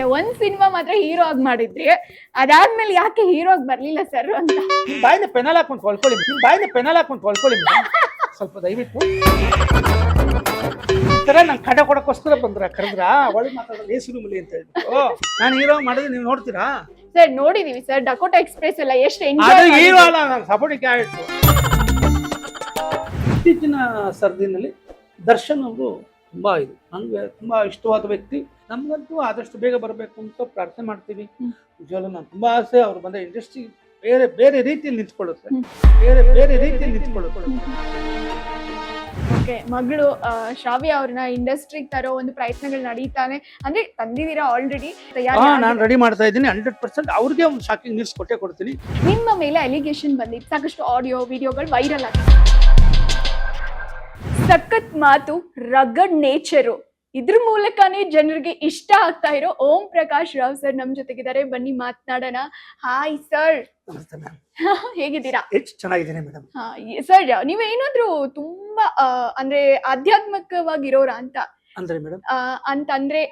ಒಂದ್ ಸಿನಿಮಾ ಮಾತ್ರ ಹೀರೋ ಆಗಿ ಮಾಡಿದ್ರಿ, ಅದಾದ್ಮೇಲೆ ಯಾಕೆ ಹೀರೋ ಆಗಿ ಬರ್ಲಿಲ್ಲ ಸರ್ ಅಂತ. ನಿಮ್ ಬಾಯಿನ ಪೆನಲ್ ಹಾಕೊಂಡು ತೊಳ್ಕೊಳ್ಳಿ, ನಿಮ್ ಬಾಯಿನ ಪೆನಲ್ ಹಾಕೊಂಡು ತೊಳ್ಕೊಳ್ಳಿ ಸ್ವಲ್ಪ ದಯವಿಟ್ಟು. ಈ ತರ ನಂಗೆ ಕಡೆ ಕೊಡಕ್ಕೋಸ್ಕರ ಕರೆದ್ರ ಒಳಗೆ ಮಾತಾಡೋದು ಏಸು ಮುಲಿ ಅಂತ ಹೇಳ್ಬಿಟ್ಟು ನಾನು ಹೀರೋ ಮಾಡಿದ್ರೆ ನೀವು ನೋಡ್ತೀರಾ? ಸರ್ ನೋಡಿದೀವಿ ಸರ್, ಡಕೋಟಾ ಎಕ್ಸ್ಪ್ರೆಸ್ ಎಲ್ಲ ಎಷ್ಟು ಅದು ಎಂಜಾಯ್. ಹೀರೋ ಅಲ್ಲ, ನಾನು ಸಪೋರ್ಟಿಗೆ ಆಯ್ತು. ಇತ್ತೀಚಿನ ಸರದಿನಲ್ಲಿ ದರ್ಶನ್ ಅವರು ತುಂಬಾ ಇದು ನಂಗೆ ತುಂಬಾ ಇಷ್ಟವಾದ ವ್ಯಕ್ತಿ. ನಮ್ಗಂತೂ ಆದಷ್ಟು ಬೇಗ ಬರಬೇಕು ಅಂತ ಪ್ರಾರ್ಥನೆ ಮಾಡ್ತೀವಿ. ನಿಜವಾಗ್ಲೂ ನಾನು ತುಂಬಾ ಆಸೆ ಅವ್ರು ಬಂದ ಇಂಡಸ್ಟ್ರಿ ಬೇರೆ ಬೇರೆ ರೀತಿಯಲ್ಲಿ ನಿಂತ್ಕೊಳ್ಳುತ್ತೆ, ಬೇರೆ ಬೇರೆ ರೀತಿಯಲ್ಲಿ ನಿಂತ್ಕೊಳ್ಳುತ್ತೆ. ಓಕೆ, ಮಗಳು ಶ್ರಾವ್ಯ ಅವ್ರನ್ನ ಇಂಡಸ್ಟ್ರಿಗೆ ತರೋ ಒಂದು ಪ್ರಯತ್ನಗಳು ನಡೀತಾನೆ ಅಂದ್ರೆ ತಂದಿದ್ದೀರಾ ಆಲ್ರೆಡಿ? ನಾನು ರೆಡಿ ಮಾಡ್ತಾ ಇದ್ದೀನಿ 100%. ಅವ್ರಿಗೆ ಒಂದು ಶಾಕಿಂಗ್ ನ್ಯೂಸ್ ಕೊಡ್ತೀನಿ. ನಿಮ್ಮ ಮೇಲೆ ಅಲಿಗೇಷನ್ ಬಂದಿತ್ತು, ಸಾಕಷ್ಟು ಆಡಿಯೋ ವಿಡಿಯೋಗಳು ವೈರಲ್ ಆಗಿದೆ. ಸಖತ್ ಮಾತು, ರಗಡ್ ನೇಚರು, ಇದ್ರ ಮೂಲಕನೇ ಜನರಿಗೆ ಇಷ್ಟ ಆಗ್ತಾ ಇರೋ ಓಂ ಪ್ರಕಾಶ್ ರಾವ್ ಸರ್ ನಮ್ ಜೊತೆಗಿದ್ದಾರೆ. ಬನ್ನಿ ಮಾತನಾಡೋಣ. ಹಾಯ್ ಸರ್, ಹೇಗಿದ್ದೀರಾ? ಎಷ್ಟು ಚೆನ್ನಾಗಿದ್ದೀನಿ ಮೇಡಮ್. ಸರ್, ನೀವೇನಾದ್ರೂ ತುಂಬಾ ಅಂದ್ರೆ ಆಧ್ಯಾತ್ಮಿಕವಾಗಿರೋರ ಅಂತ ಅಂದ್ರೆ ಮೇಡಮ್ ಅಂತಂದ್ರೆ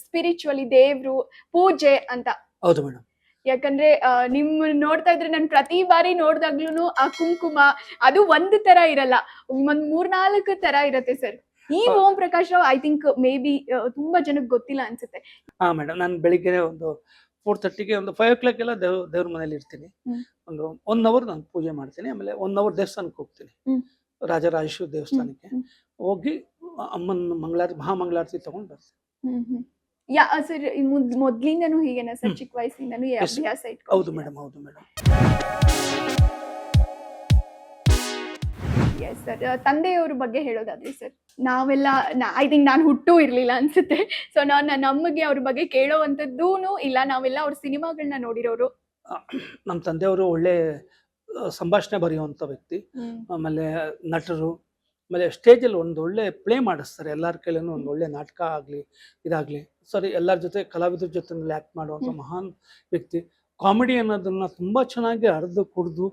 ಸ್ಪಿರಿಚುವಲಿ ದೇವ್ರು ಪೂಜೆ ಅಂತ? ಹೌದು ಮೇಡಮ್. ಯಾಕಂದ್ರೆ ನಿಮ್ ನೋಡ್ತಾ ಇದ್ರೆ ನಾನು ಪ್ರತಿ ಬಾರಿ ನೋಡ್ದಾಗ್ಲೂ ಆ ಕುಂಕುಮ ಅದು ಒಂದು ತರ ಇರಲ್ಲ, ಒಂದ್ 3-4 ತರ ಇರತ್ತೆ ಸರ್. ಈ Om Prakash Rao I think maybe ಬಿ ತುಂಬಾ ಜನಕ್ಕೆ ಗೊತ್ತಿಲ್ಲ ಅನ್ಸುತ್ತೆ. ಹಾ ಮೇಡಮ್, ನಾನು ಬೆಳಿಗ್ಗೆ ಒಂದು 4:30ಗೆ ಒಂದು 5 o'clock ಎಲ್ಲ ದೇವ್ರ ಮನೇಲಿ ಇರ್ತೀನಿ. ಒಂದು 1 hour ನಾನು ಪೂಜೆ ಮಾಡ್ತೀನಿ. ಆಮೇಲೆ 1 hour ದೇವಸ್ಥಾನಕ್ಕೆ ಹೋಗ್ತೀನಿ, ರಾಜರಾಜೇಶ್ವರ ದೇವಸ್ಥಾನಕ್ಕೆ ಹೋಗಿ ಅಮ್ಮನ ಮಹಾಮಂಗಳಾರತಿ ತಗೊಂಡು ಬರ್ತೀನಿ. ಸರ್, ಮೊದ್ಲಿಂದನೂ ಹೀಗೇನಾ ಸರ್? ಚಿಕ್ಕ ವಯಸ್ಸಿಂದನೂ ಅಭ್ಯಾಸ ಇಟ್ಕೊಂಡು? ಹೌದು ಮೇಡಮ್, ಹೌದು ಮೇಡಮ್. ಎಸ್ ಸರ್, ತಂದೆಯವ್ರ ಬಗ್ಗೆ ಹೇಳೋದಾದ್ರೆ ಸರ್, ನಾವೆಲ್ಲ ಐ ಥಿಂಕ್ ನಾನು ಹುಟ್ಟೂ ಇರ್ಲಿಲ್ಲ ಅನ್ಸುತ್ತೆ. ಸೊ ನಮಗೆ ಅವ್ರ ಬಗ್ಗೆ ಕೇಳೋವಂಥದ್ದೂ ಇಲ್ಲ, ನಾವೆಲ್ಲ ಅವ್ರ ಸಿನಿಮಾಗಳನ್ನ ನೋಡಿರೋರು. ನಮ್ಮ ತಂದೆಯವರು ಒಳ್ಳೆ ಸಂಭಾಷಣೆ ಬರೆಯುವಂಥ ವ್ಯಕ್ತಿ. ಆಮೇಲೆ ನಟರು, ಆಮೇಲೆ ಸ್ಟೇಜಲ್ಲಿ ಒಂದು ಒಳ್ಳೆ ಪ್ಲೇ ಮಾಡಿಸ್ತಾರೆ. ಎಲ್ಲರ ಕೈಲೂ ಒಂದು ಒಳ್ಳೆ ನಾಟಕ ಆಗಲಿ ಇದಾಗಲಿ ಸರಿ, ಎಲ್ಲರ ಜೊತೆ ಕಲಾವಿದ್ರ ಜೊತೆ ಆ್ಯಕ್ಟ್ ಮಾಡುವಂಥ ಮಹಾನ್ ವ್ಯಕ್ತಿ. ಕಾಮಿಡಿ ಅನ್ನೋದನ್ನು ತುಂಬ ಚೆನ್ನಾಗಿ ಅರ್ದು ಕುಡಿದು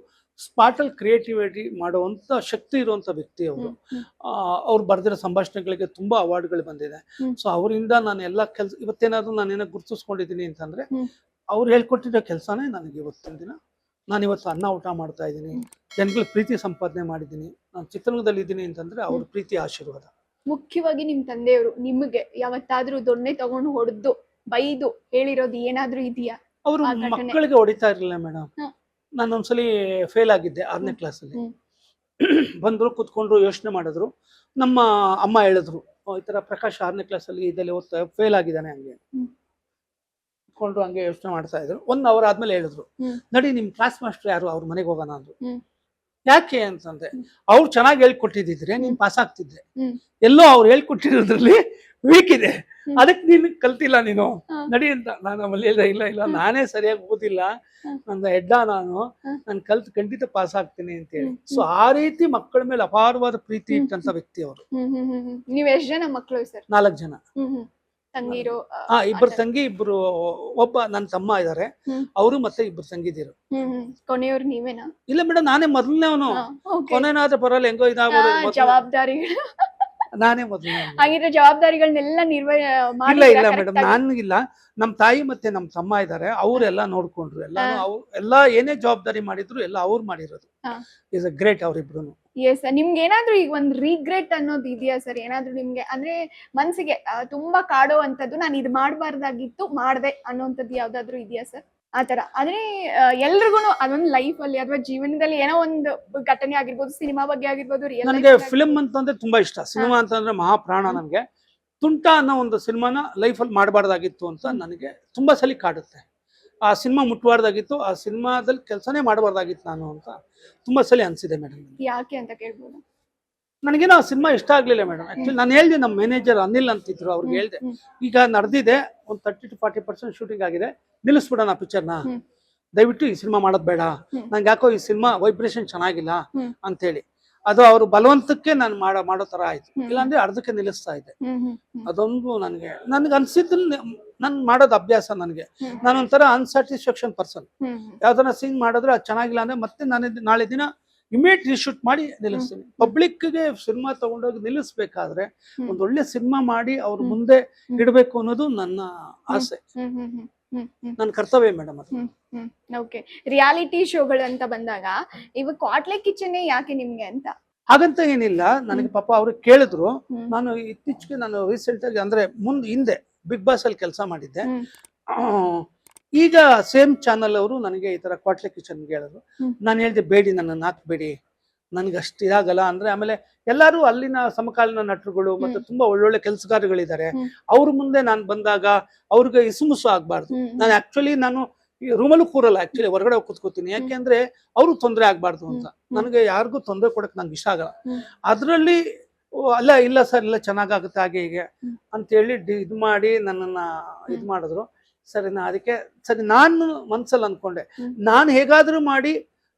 ಸ್ಪಾಟಲ್ಲಿ ಕ್ರಿಯೇಟಿವಿಟಿ ಮಾಡುವಂಥ ಶಕ್ತಿ ಇರುವಂಥ ವ್ಯಕ್ತಿ ಅವರು. ಅವ್ರು ಬರೆದಿರೋ ಸಂಭಾಷಣೆಗಳಿಗೆ ತುಂಬ ಅವಾರ್ಡ್ಗಳು ಬಂದಿದೆ. ಸೊ ಅವರಿಂದ ನಾನು ಎಲ್ಲ ಕೆಲಸ ಇವತ್ತೇನಾದರೂ ನಾನೇನೋ ಗುರುತಿಸ್ಕೊಂಡಿದ್ದೀನಿ ಅಂತಂದರೆ ಅವ್ರು ಹೇಳ್ಕೊಟ್ಟಿರೋ ಕೆಲಸನೇ ನನಗೆ ಇವತ್ತಿನ ದಿನ. ನಾನಿವತ್ತು ಅನ್ನ ಊಟ ಮಾಡ್ತಾ ಇದ್ದೀನಿ, ಜನಗಳ ಪ್ರೀತಿ ಸಂಪಾದನೆ ಮಾಡಿದ್ದೀನಿ, ನಾನು ಚಿತ್ರರಂಗದಲ್ಲಿ ಇದ್ದೀನಿ ಅಂತಂದರೆ ಅವ್ರ ಪ್ರೀತಿ ಆಶೀರ್ವಾದ. ಮುಖ್ಯವಾಗಿ ನಿಮ್ಮ ತಂದೆಯವರು ನಿಮಗೆ ಯಾವತ್ತಾದ್ರೂ ದೊಣ್ಣೆ ತಗೊಂಡು ಹೊಡೆದು ಬೈದು ಹೇಳಿರೋದು ಏನಾದ್ರೂ ಇದೆಯಾ? ಅವರು ಮಕ್ಕಳಿಗೆ ಹೊಡಿತಾ ಇರಲಿಲ್ಲ ಮೇಡಮ್. ನಾನೊಂದ್ಸಲಿ ಫೇಲ್ ಆಗಿದ್ದೆ 6ನೇ ಕ್ಲಾಸಲ್ಲಿ. ಬಂದರು, ಕೂತ್ಕೊಂಡ್ರು, ಯೋಚನೆ ಮಾಡಿದ್ರು. ನಮ್ಮ ಅಮ್ಮ ಹೇಳಿದ್ರು, ಈ ಥರ ಪ್ರಕಾಶ್ 6ನೇ ಕ್ಲಾಸಲ್ಲಿ ಇದರಲ್ಲಿ ಓದ್ತಾ ಫೇಲ್ ಆಗಿದ್ದಾನೆ. ಹಂಗೆ ಕೂತ್ಕೊಂಡ್ರು, ಹಂಗೆ ಯೋಚನೆ ಮಾಡ್ತಾ ಇದ್ರು. 1 hour ಆದ್ಮೇಲೆ ಹೇಳಿದ್ರು, ನಡಿ ನಿಮ್ಮ ಕ್ಲಾಸ್ ಮಾಸ್ಟರ್ ಯಾರು, ಅವ್ರ ಮನೆಗೆ ಹೋಗೋಣ ಅಂದ್ರು. ಯಾಕೆ ಅಂತಂದ್ರೆ, ಅವ್ರು ಚೆನ್ನಾಗಿ ಹೇಳ್ಕೊಟ್ಟಿದ್ರೆ ನೀನ್ ಪಾಸ್ ಆಗ್ತಿದ್ದೆ, ಎಲ್ಲೋ ಅವ್ರು ಹೇಳ್ಕೊಟ್ಟಿರೋದ್ರಲ್ಲಿ ವೀಕ್ ಇದೆ, ಅದಕ್ಕೆ ನೀನ್ ಕಲ್ತಿಲ್ಲ ನೀನು, ನಡಿ ಅಂತ. ನಾನು ಆಮೇಲೆ ಹೇಳಿದೆ, ಇಲ್ಲ ನಾನೇ ಸರಿಯಾಗಿ ಓದಿಲ್ಲ, ನನ್ನ ಹೆಡ್ಡ ನಾನು ಕಲ್ತು ಖಂಡಿತ ಪಾಸ್ ಆಗ್ತೀನಿ ಅಂತ ಹೇಳಿ. ಸೊ ಆ ರೀತಿ ಮಕ್ಕಳ ಮೇಲೆ ಅಪಾರವಾದ ಪ್ರೀತಿ ಇಟ್ಟಂತ ವ್ಯಕ್ತಿ ಅವರು. ನೀವ್ ಎಷ್ಟು ಜನ ಮಕ್ಕಳು ಸರ್? 4 ಜನ. ತಂಗಿರು? 2 ತಂಗಿ, 1 ಒಬ್ಬ ನನ್ನ ತಮ್ಮ ಇದಾರೆ, ಅವರು ಮತ್ತೆ 2 ತಂಗಿದಿರು. ಕೊನೆಯವ್ರು ನೀವೇನಾ? ಇಲ್ಲ ಮೇಡಮ್, ನಾನೇ ಮೊದಲನೇವನು. ಕೊನೆನಾದ್ರೆ ಬರಲ್ಲ, ಹೆಂಗೋ ಇದಾಗ್ಬೋದು. ಜವಾಬ್ದಾರಿಗಳು ನಾನೇ ಮೊದಲನೇ. ಹಾಗಿದ್ರೆ ಜವಾಬ್ದಾರಿಗಳನ್ನೆಲ್ಲ ಇಲ್ಲ ಮೇಡಮ್, ನನ್ಗಿಲ್ಲ. ನಮ್ ತಾಯಿ ಮತ್ತೆ ನಮ್ ತಮ್ಮ ಇದಾರೆ, ಅವ್ರೆಲ್ಲ ನೋಡ್ಕೊಂಡ್ರು. ಎಲ್ಲ ಏನೇ ಜವಾಬ್ದಾರಿ ಮಾಡಿದ್ರು ಎಲ್ಲ ಅವ್ರು ಮಾಡಿರೋದು. ಇಸ್ ಅ ಗ್ರೇಟ್ ಅವ್ರಿಬ್ರು. ಎಸ್, ನಿಮ್ಗೆ ಏನಾದ್ರೂ ಈಗ ಒಂದ್ ರಿಗ್ರೆಟ್ ಅನ್ನೋದು ಇದೆಯಾ ಸರ್? ಏನಾದ್ರೂ ನಿಮ್ಗೆ ಅಂದ್ರೆ ಮನ್ಸಿಗೆ ತುಂಬಾ ಕಾಡೋ ಅಂತದ್ದು, ನಾನು ಇದು ಮಾಡಬಾರ್ದಾಗಿತ್ತು ಮಾಡ್ದೆ ಅನ್ನೋಂಥದ್ದು ಯಾವ್ದಾದ್ರು ಇದೆಯಾ ಸರ್? ಆತರ ಆದ್ರೆ ಎಲ್ರಿಗೂ ಅದೊಂದು ಲೈಫ್ ಅಲ್ಲಿ ಅಥವಾ ಜೀವನದಲ್ಲಿ ಏನೋ ಒಂದು ಘಟನೆ ಆಗಿರ್ಬೋದು, ಸಿನಿಮಾ ಬಗ್ಗೆ ಆಗಿರ್ಬೋದು. ನನಗೆ ಫಿಲ್ಮ್ ಅಂತಂದ್ರೆ ತುಂಬಾ ಇಷ್ಟ. ಸಿನಿಮಾ ಅಂತಂದ್ರೆ ಮಹಾಪ್ರಾಣ ನನಗೆ. ತುಂಟ ಅನ್ನೋ ಒಂದು ಸಿನಿಮಾನ ಲೈಫಲ್ಲಿ ಮಾಡಬಾರ್ದಾಗಿತ್ತು ಅಂತ ನನಗೆ ತುಂಬಾ ಸಲ ಕಾಡುತ್ತೆ. ಆ ಸಿನಿಮಾ ಮುಟ್ಬಾರ್ದಾಗಿತ್ತು, ಆ ಸಿನಿಮಾದಲ್ಲಿ ಕೆಲಸನೇ ಮಾಡಬಾರ್ದಾಗಿತ್ತು ನಾನು ಅಂತ ತುಂಬಾ ಸಲ ಅನ್ಸಿದೆ ಮೇಡಮ್. ಯಾಕೆ ಅಂತ ಕೇಳ್ಬೋದು? ನನಗೇನೋ ಆ ಸಿನಿಮಾ ಇಷ್ಟ ಆಗ್ಲಿಲ್ಲ ಮೇಡಮ್. ಆಕ್ಚುಲಿ ನಾನು ಹೇಳ್ದೆ, ನಮ್ಮ ಮ್ಯಾನೇಜರ್ ಅನಿಲ್ ಅಂತಿದ್ರು, ಅವ್ರಿಗೆ ಹೇಳ್ದೆ, ಈಗ ನಡೆದಿದೆ ಒಂದು 30 to 40% ಶೂಟಿಂಗ್ ಆಗಿದೆ, ನಿಲ್ಲಿಸ್ಬಿಡೋಣ ಪಿಕ್ಚರ್ನ, ದಯವಿಟ್ಟು ಈ ಸಿನಿಮಾ ಮಾಡೋದು ಬೇಡ, ನಂಗೆ ಯಾಕೋ ಈ ಸಿನಿಮಾ ವೈಬ್ರೇಷನ್ ಚೆನ್ನಾಗಿಲ್ಲ ಅಂತೇಳಿ. ಅದು ಅವರು ಬಲವಂತಕ್ಕೆ ನಾನು ಮಾಡೋ ತರ ಆಯ್ತು, ಇಲ್ಲಾಂದ್ರೆ ಅರ್ಧಕ್ಕೆ ನಿಲ್ಲಿಸ್ತಾ ಇದ್ದೆ. ಅದೊಂದು ನನಗೆ ಅನ್ಸಿದ್ದು, ನನ್ ಮಾಡೋದು ಅಭ್ಯಾಸ. ನನಗೆ ನಾನೊಂಥರ ಅನ್ಸ್ಯಾಟಿಸ್ಫ್ಯಾಕ್ಷನ್ ಪರ್ಸನ್. ಯಾವ್ದಾರ ಸೀನ್ ಮಾಡಿದ್ರೆ ಅದು ಚೆನ್ನಾಗಿಲ್ಲ ಅಂದ್ರೆ ಮತ್ತೆ ನಾನು ನಾಳೆ ದಿನ ಇಮಿಡಿಯೇಟ್ ರೀಶೂಟ್ ಮಾಡಿ ನಿಲ್ಲಿಸ್ತೀನಿ. ಪಬ್ಲಿಕ್ಗೆ ಸಿನಿಮಾ ತಗೊಂಡೋಗಿ ನಿಲ್ಲಿಸ್ಬೇಕಾದ್ರೆ ಒಂದು ಒಳ್ಳೆ ಸಿನಿಮಾ ಮಾಡಿ ಅವ್ರ ಮುಂದೆ ಇಡಬೇಕು ಅನ್ನೋದು ನನ್ನ ಆಸೆ, ನನ್ನ ಕರ್ತವ್ಯ ಮೇಡಮ್ ಅದು. ಓಕೆ, ರಿಯಾಲಿಟಿ ಶೋಗಳು ಅಂತ ಬಂದಾಗ ಇವಾಗ ಕ್ವಾಟ್ಲೆ ಕಿಚನ್ ಯಾಕೆ ನಿಮ್ಗೆ ಅಂತ? ಹಾಗಂತ ಏನಿಲ್ಲ, ನನಗೆ ಪಾಪ ಅವ್ರು ಕೇಳಿದ್ರು. ನಾನು ಇತ್ತೀಚೆಗೆ ನಾನು ರೀಸೆಂಟ್ ಆಗಿ ಅಂದ್ರೆ ಹಿಂದೆ ಬಿಗ್ ಬಾಸ್ ಅಲ್ಲಿ ಕೆಲಸ ಮಾಡಿದ್ದೆ. ಈಗ ಸೇಮ್ ಚಾನಲ್ ಅವರು ನನಗೆ ಈ ತರ ಕ್ವಾಟ್ಲೆ ಕಿಚನ್ ಹೇಳಿದ್ರು. ನಾನು ಹೇಳಿದೆ ಬೇಡಿ, ನನ್ನನ್ನು ಹಾಕ್ಬೇಡಿ, ನನ್ಗೆ ಅಷ್ಟು ಇದಾಗಲ್ಲ ಅಂದ್ರೆ. ಆಮೇಲೆ ಎಲ್ಲರೂ ಅಲ್ಲಿನ ಸಮಕಾಲೀನ ನಟರುಗಳು ಮತ್ತೆ ತುಂಬಾ ಒಳ್ಳೊಳ್ಳೆ ಕೆಲಸಗಾರಗಳಿದ್ದಾರೆ. ಅವ್ರ ಮುಂದೆ ನಾನು ಬಂದಾಗ ಅವ್ರಿಗೆ ಇಸುಮುಸು ಆಗ್ಬಾರ್ದು. ನಾನು ಆಕ್ಚುಲಿ ನಾನು ರೂಮಲ್ಲೂ ಕೂರಲ್ಲ, ಆಕ್ಚುಲಿ ಹೊರಗಡೆ ಹೋಗಿ ಕೂತ್ಕೋತೀನಿ. ಯಾಕೆಂದ್ರೆ ಅವ್ರು ತೊಂದರೆ ಆಗ್ಬಾರ್ದು ಅಂತ. ನನಗೆ ಯಾರಿಗೂ ತೊಂದರೆ ಕೊಡಕ್ ನಂಗೆ ಇಷ್ಟ ಆಗಲ್ಲ. ಅದ್ರಲ್ಲಿ ಅಲ್ಲ ಇಲ್ಲ ಸರ್ ಇಲ್ಲ ಚೆನ್ನಾಗಾಗುತ್ತೆ ಹಾಗೆ ಹೀಗೆ ಅಂತ ಹೇಳಿ ಇದು ಮಾಡಿ ನನ್ನನ್ನ ಇದು ಮಾಡಿದ್ರು. ಸರಿ, ಅದಕ್ಕೆ ಸರಿ ನಾನು ಮನ್ಸಲ್ಲಿ ಅನ್ಕೊಂಡೆ, ನಾನು ಹೇಗಾದ್ರೂ ಮಾಡಿ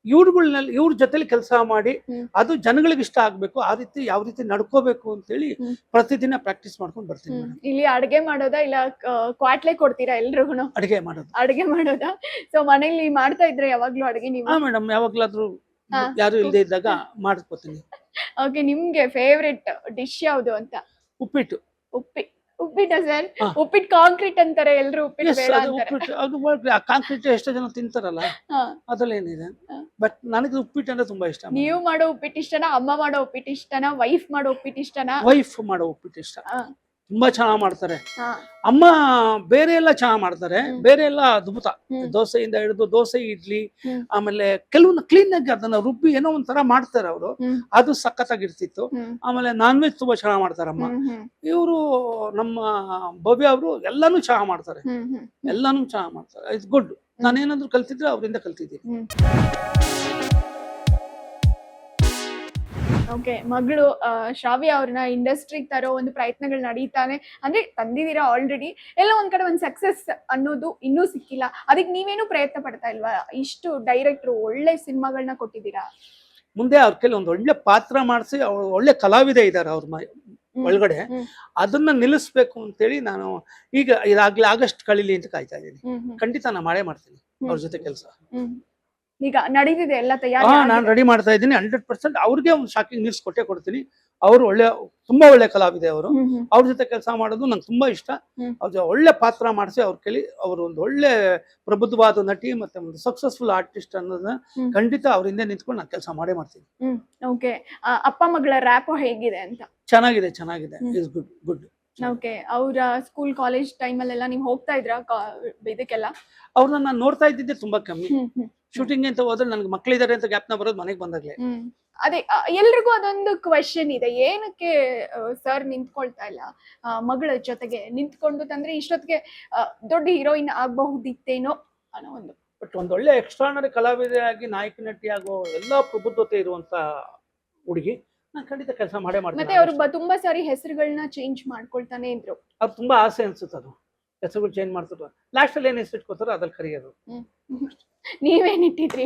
ಇವ್ರ ಜೊತೆಲಿ ಕೆಲಸ ಮಾಡಿ ಅದು ಜನಗಳಿಗೆ ಇಷ್ಟ ಆಗ್ಬೇಕು, ಆ ರೀತಿ ಯಾವ ರೀತಿ ನಡ್ಕೋಬೇಕು ಅಂತೇಳಿ ಪ್ರತಿದಿನ ಪ್ರಾಕ್ಟೀಸ್ ಮಾಡ್ಕೊಂಡು ಬರ್ತೀನಿ. ಇಲ್ಲಿ ಅಡ್ಗೆ ಮಾಡೋದಾ ಇಲ್ಲ ಕ್ವಾಟ್ಲೆ ಕೊಡ್ತೀರಾ ಎಲ್ರಿಗೂ? ಅಡ್ಗೆ ಮಾಡೋದಾ? ಸೊ ಮನೇಲಿ ಮಾಡ್ತಾ ಇದ್ರೆ ಯಾವಾಗ್ಲೂ ಅಡ್ಗೆ ನೀವು? ಹಾ ಮೇಡಮ್, ಯಾವಾಗ್ಲಾದ್ರೂ ಯಾರು ಇಲ್ಲದೆ ಇದ್ದಾಗ ಮಾಡ್ಕೋತೀನಿ. ಓಕೆ, ನಿಮ್ಗೆ ಫೇವ್ರೆಟ್ ಡಿಶ್ ಯಾವ್ದು ಅಂತ? ಉಪ್ಪಿಟ್ಟು. ಉಪ್ಪಿಟ್ಟ ಸರ್? ಉಪ್ಪಿಟ್ಟು ಕಾಂಕ್ರೀಟ್ ಅಂತಾರೆ ಎಲ್ರು, ಉಪ್ಪಿಟ್ಟು ಬೇಡ ಅಂತಾರೆ. ಕಾಂಕ್ರೀಟ್ ಎಷ್ಟೋ ಜನ ತಿಂತಾರಲ್ಲ, ಅದ್ರಲ್ಲಿ ಏನಿದೆ. ಬಟ್ ನನಗೆ ಉಪ್ಪಿಟ್ಟು ಅಂದ್ರೆ ತುಂಬಾ ಇಷ್ಟ. ನೀವು ಮಾಡೋ ಉಪ್ಪಿಟ್ಟು ಇಷ್ಟನಾ, ಅಮ್ಮ ಮಾಡೋ ಉಪ್ಪಿಟ್ಟು ಇಷ್ಟನಾ, ವೈಫ್ ಮಾಡೋ ಉಪ್ಪಿಟ್ಟು ಇಷ್ಟನಾ? ವೈಫ್ ಮಾಡೋ ಉಪ್ಪಿಟ್ಟು ಇಷ್ಟ. ತುಂಬಾ ಚೆನ್ನಾಗ್ ಮಾಡ್ತಾರೆ. ಅಮ್ಮ ಬೇರೆ ಎಲ್ಲ ಚೆನ್ನಾಗ್ ಮಾಡ್ತಾರೆ, ಬೇರೆ ಎಲ್ಲ ಅದ್ಭುತ. ದೋಸೆಯಿಂದ ಹಿಡಿದು ದೋಸೆ, ಇಡ್ಲಿ, ಆಮೇಲೆ ಕೆಲವೊಂದು ಕ್ಲೀನ್ ಆಗಿ ಅದನ್ನ ರುಬ್ಬಿ ಏನೋ ಒಂಥರ ಮಾಡ್ತಾರೆ ಅವರು, ಅದು ಸಖತ್ತಾಗಿರ್ತಿತ್ತು. ಆಮೇಲೆ ನಾನ್ ವೆಜ್ ತುಂಬಾ ಚೆನ್ನಾಗ್ ಮಾಡ್ತಾರಮ್ಮ. ಇವರು ನಮ್ಮ ಭವ್ಯ ಅವರು ಎಲ್ಲಾನು ಚೆನ್ನಾಗ್ ಮಾಡ್ತಾರೆ, ಎಲ್ಲಾನು ಚೆನ್ನಾಗ್ ಮಾಡ್ತಾರೆ. It's good. ನಾನೇನಾದ್ರು ಕಲ್ತಿದ್ರೆ ಅವರಿಂದ ಕಲ್ತಿದ್ದೀನಿ. ಓಕೆ, ಮಗಳು ಶ್ರಾವ್ಯ ಅವ್ರನ್ನ ಇಂಡಸ್ಟ್ರಿಗೆ ತರೋ ಒಂದು ಪ್ರಯತ್ನಗಳು ನಡೀತಾನೆ ಅಂದ್ರೆ ತಂದಿದ್ದೀರಾ ಆಲ್ರೆಡಿ. ಎಲ್ಲ ಒಂದ್ ಕಡೆ ಒಂದು ಸಕ್ಸಸ್ ಅನ್ನೋದು ಇನ್ನೂ ಸಿಕ್ಕಿಲ್ಲ. ಅದಕ್ಕೆ ನೀವೇನು ಪ್ರಯತ್ನ ಪಡ್ತಾ ಇಲ್ವಾ? ಇಷ್ಟು ಡೈರೆಕ್ಟ್ರು ಒಳ್ಳೆ ಸಿನಿಮಾಗಳನ್ನ ಕೊಟ್ಟಿದ್ದೀರಾ, ಮುಂದೆ ಅವ್ರ ಕೈಲಿ ಒಂದು ಒಳ್ಳೆ ಪಾತ್ರ ಮಾಡಿಸಿ, ಅವ್ರು ಒಳ್ಳೆ ಕಲಾವಿದೆ ಇದ್ದಾರೆ ಅವ್ರ ಒಳಗಡೆ, ಅದನ್ನ ನಿಲ್ಲಿಸ್ಬೇಕು ಅಂತೇಳಿ ನಾನು ಈಗ ಇದಾಗ್ಲೇ ಆಗಸ್ಟ್ ಕಳೀಲಿ ಅಂತ ಕಾಯ್ತಾ ಇದ್ದೀನಿ. ಖಂಡಿತ ನಾನು ಮಾಡೇ ಮಾಡ್ತೀನಿ ಅವ್ರ ಜೊತೆ ಕೆಲಸ. ಈಗ ನಡೀತಿದೆ ಎಲ್ಲ ತಯಾರಿ? ನಾನು ರೆಡಿ ಮಾಡ್ತಾ ಇದ್ದೀನಿ 100%. ಅವ್ರಿಗೆ ಒಂದು ಶಾಕಿಂಗ್ ನ್ಯೂಸ್ ಕೊಡ್ತೀನಿ. ಅವರು ತುಂಬಾ ಒಳ್ಳೆ ಕಲಾವಿದೆ ಅವರು. ಅವ್ರ ಜೊತೆ ಕೆಲಸ ಮಾಡೋದು ನಂಗೆ ತುಂಬಾ ಇಷ್ಟ. ಅವ್ರ ಒಳ್ಳೆ ಪಾತ್ರ ಮಾಡಿಸಿ ಅವ್ರ ಕೈಲಿ ಅವರು ಒಂದು ಒಳ್ಳೆ ಪ್ರಬುದ್ಧವಾದ ನಟಿ ಮತ್ತೆ ಒಂದು ಸಕ್ಸಸ್ಫುಲ್ ಆರ್ಟಿಸ್ಟ್ ಅನ್ನೋದನ್ನ ಖಂಡಿತ ಅವರಿಂದ ನಿಂತ್ಕೊಂಡು ನಾನು ಕೆಲಸ ಮಾಡೇ ಮಾಡ್ತೀನಿ. ಓಕೆ, ಅಪ್ಪ ಮಗಳ ರ್ಯಾಪ್ ಹೇಗಿದೆ ಅಂತ? ಚೆನ್ನಾಗಿದೆ. Is good. ಓಕೆ, ಅವ್ರ ಸ್ಕೂಲ್ ಕಾಲೇಜ್ ಟೈಮಲ್ಲೆಲ್ಲ ನೀವು ಹೋಗ್ತಾ ಇದ್ರಾ ಇದಕ್ಕೆಲ್ಲ? ಅವ್ರನ್ನ ನಾನು ನೋಡ್ತಾ ಇದ್ದಿದ್ದೆ ತುಂಬಾ ಕಮ್ಮಿ. ಶೂಟಿಂಗ್ ಅಂತ ಹೋದ್ರೆ ನನ್ಗೆ ಮಕ್ಳಿದಾರೆ ಅಂತ ಗ್ಯಾಪ್ನ ಬರೋದು ಮನೆಗೆ ಬಂದಾಗ್ಲೇ. ಅದೇ ಎಲ್ರಿಗೂ ಅದೊಂದು ಕ್ವೆಶನ್ ಇದೆ, ಏನಕ್ಕೆ ಸರ್ ನಿಂತ್ಕೊಳ್ತಾ ಇಲ್ಲ ಮಗಳ ಜೊತೆಗೆ? ನಿಂತ್ಕೊಂಡು ತಂದ್ರೆ ಇಷ್ಟೊತ್ತಿಗೆ ದೊಡ್ಡ ಹೀರೋಯಿನ್ ಆಗಬಹುದಿತ್ತೇನೋ ಅನ್ನೋ ಒಂದು. ಬಟ್ ಒಂದು ಒಳ್ಳೆ ಎಕ್ಸ್ಟ್ರಾನರಿ ಕಲಾವಿದೆ ಆಗಿ ನಾಯಕ ನಟಿ ಆಗೋ ಎಲ್ಲಾ ಪ್ರಬುದ್ಧತೆ ಇರುವಂತ ಹುಡುಗಿ, ನಾನು ಖಂಡಿತ ಕೆಲಸ ಮಾಡೇ ಮಾಡ್ತೀನಿ. ಮತ್ತೆ ಅವ್ರು ತುಂಬಾ ಸಾರಿ ಹೆಸರುಗಳನ್ನ ಚೇಂಜ್ ಮಾಡ್ಕೊಳ್ತಾನೆ ಇದ್ರು. ಅವ್ರು ತುಂಬಾ ಆಸೆ ಅನ್ಸುತ್ತೆ, ಅದು ಹೆಸರುಗಳು ಚೇಂಜ್ ಮಾಡ್ತಾರೆ. ಲಾಸ್ಟ್ ಅಲ್ಲಿ ಏನ್ ಹೆಸರು ಇಟ್ಕೋತಾರೋ ಅದ್ರಲ್ಲಿ ಕರೆಯೋದು. ನೀವೇನ್ ಇಟ್ಟಿದ್ರಿ?